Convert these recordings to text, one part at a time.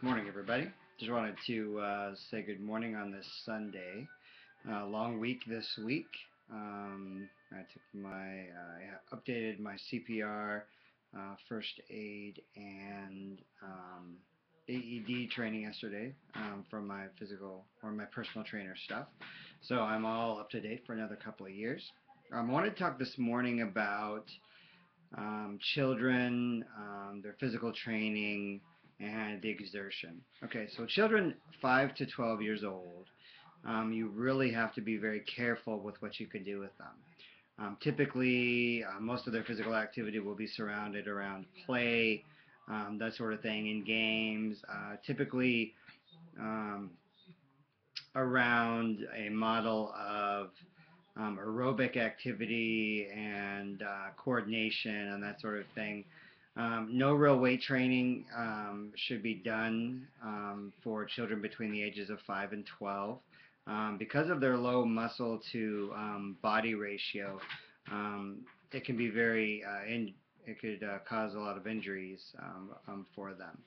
Good morning, everybody. Just wanted to say good morning on this Sunday. Long week this week. I updated my CPR, first aid, and AED training yesterday from my physical or my personal trainer stuff. So I'm all up to date for another couple of years. I wanted to talk this morning about children, their physical training, and the exertion. Okay, so children 5 to 12 years old, you really have to be very careful with what you can do with them. Typically, most of their physical activity will be surrounded around play, that sort of thing, in games, typically um, around a model of aerobic activity and coordination and that sort of thing. No real weight training should be done for children between the ages of 5 and 12. Because of their low muscle to body ratio, it can be it could cause a lot of injuries for them.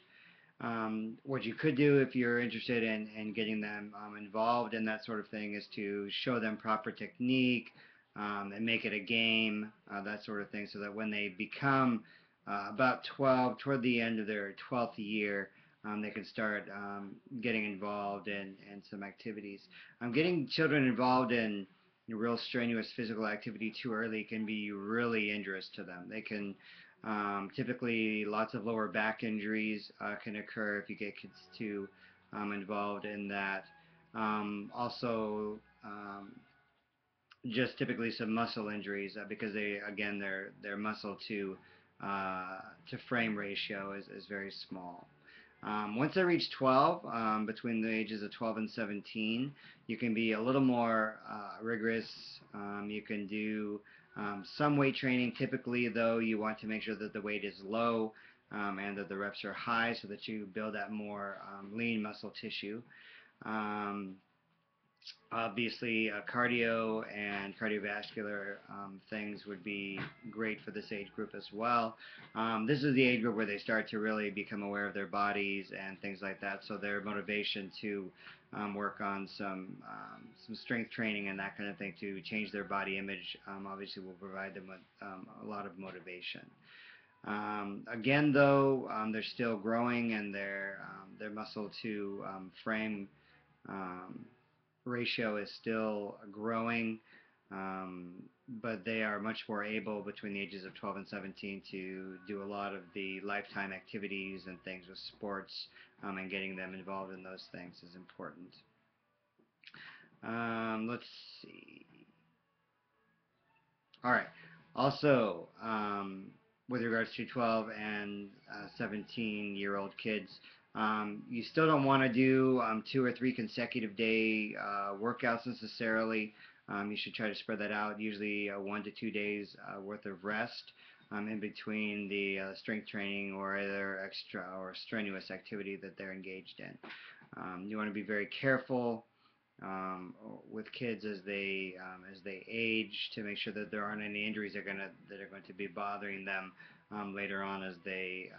What you could do if you're interested in getting them involved in that sort of thing is to show them proper technique and make it a game, that sort of thing, so that when they become about 12, toward the end of their 12th year, they can start getting involved in some activities. Getting children involved in real strenuous physical activity too early can be really injurious to them. They can typically, lots of lower back injuries can occur if you get kids too involved in that. Also, just typically some muscle injuries because their muscle to frame ratio is very small. Once they reach 12, between the ages of 12 and 17, you can be a little more rigorous. You can do some weight training. Typically, though, you want to make sure that the weight is low and that the reps are high so that you build that more lean muscle tissue. Obviously, cardio and cardiovascular things would be great for this age group as well. This is the age group where they start to really become aware of their bodies and things like that, so their motivation to work on some strength training and that kind of thing to change their body image obviously will provide them with a lot of motivation. Again, though, they're still growing and their muscle to frame ratio is still growing, but they are much more able between the ages of 12 and 17 to do a lot of the lifetime activities and things with sports, and getting them involved in those things is important. Let's see. All right. Also, with regards to 12 and 17-year-old kids, you still don't want to do 2 or 3 consecutive day workouts necessarily. You should try to spread that out, usually 1 to 2 days worth of rest in between the strength training or other extra or strenuous activity that they're engaged in. You want to be very careful with kids as they age to make sure that there aren't any injuries that are going to be bothering them later on as they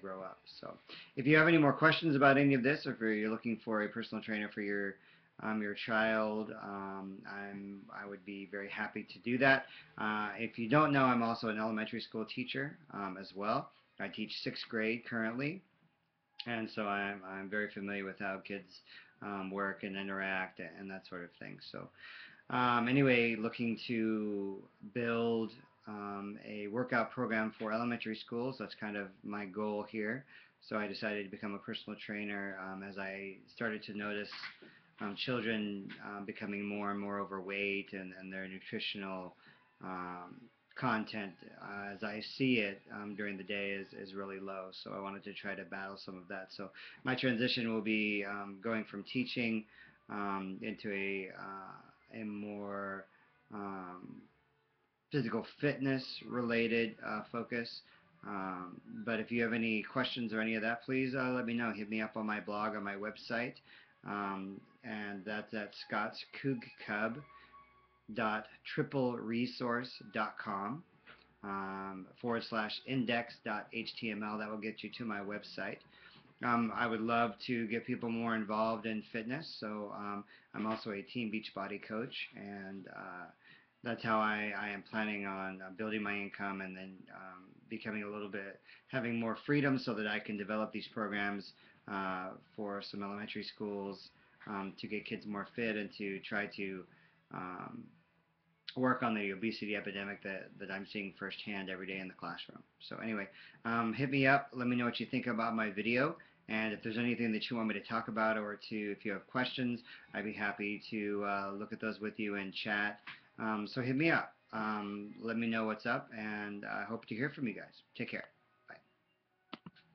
grow up. So, if you have any more questions about any of this, or if you're looking for a personal trainer for your child, I would be very happy to do that. If you don't know, I'm also an elementary school teacher as well. I teach 6th grade currently, and so I'm very familiar with how kids work and interact and that sort of thing. So anyway, looking to build a workout program for elementary schools. That's kind of my goal here. So I decided to become a personal trainer as I started to notice children becoming more and more overweight and their nutritional content as I see it during the day is really low. So I wanted to try to battle some of that. So my transition will be going from teaching into a more physical fitness related focus. But if you have any questions or any of that, please let me know. Hit me up on my blog on my website, and that's at scottskoogcub.tripleresource.com /index.html. That will get you to my website. I would love to get people more involved in fitness, so I'm also a Team Beachbody Coach, and that's how I am planning on building my income and then becoming a little bit, having more freedom so that I can develop these programs for some elementary schools to get kids more fit and to try to um, work on the obesity epidemic that I'm seeing firsthand every day in the classroom. So anyway, hit me up. Let me know what you think about my video. And if there's anything that you want me to talk about, or if you have questions, I'd be happy to look at those with you and chat. So hit me up. Let me know what's up, and I hope to hear from you guys. Take care.